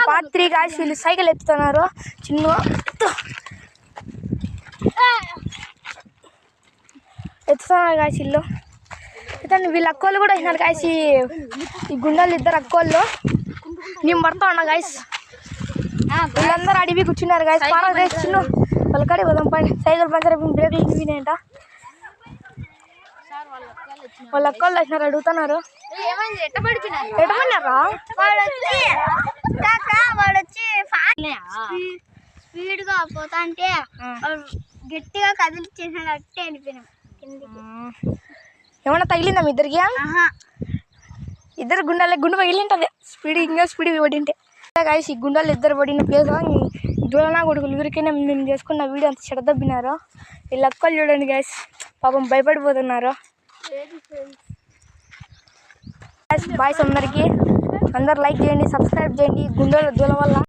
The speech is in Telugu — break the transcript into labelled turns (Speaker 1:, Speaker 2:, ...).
Speaker 1: Part 3 guys. వీళ్ళు సైకిల్ ఎత్తుతున్నారు చిన్న ఎత్తుతున్నారు గాయస్. వీళ్ళు ఎత్తండి. వీళ్ళ అక్కోళ్ళు కూడా వచ్చినారు గాయస్. ఈ గుండాలు ఇద్దరు అక్కోళ్ళు. నేను పడతా ఉన్నా గాయస్. వీళ్ళందరూ అడివి కూర్చున్నారు గాయస్. పాన చిన్న వాళ్ళ కాడి పోదాం పని. సైకిల్ పంచర్ బ్రేక్లు తినేంట. వాళ్ళ అక్కలు వచ్చినారు అడుగుతున్నారు. ఎట్టమన్నారా
Speaker 2: వాడు వచ్చి స్పీడ్ గా పోతా అంటే గట్టిగా కదిలిచ్చేసినాడు. అట్టే అనిపోయినాం.
Speaker 1: ఏమన్నా తగిలిందా మీ ఇద్దరికి? ఇద్దరు గుండె పగిలింటది. స్పీడ్ ఇంకా స్పీడ్ పడింటే గాయస్. ఈ గుండాలు ఇద్దరు పడిన ప్లేస్ దూలనా కొడుకులు ఊరికైనా మేము చేసుకున్న వీడియో అంత చెడదబ్బినారు. వీళ్ళ అక్కలు చూడండి గాయస్, పాపం భయపడిపోతున్నారు. బాయ్స్ అందరికీ అందరు లైక్ చేయండి, సబ్స్క్రైబ్ చేయండి. గుండెల దూల వల్ల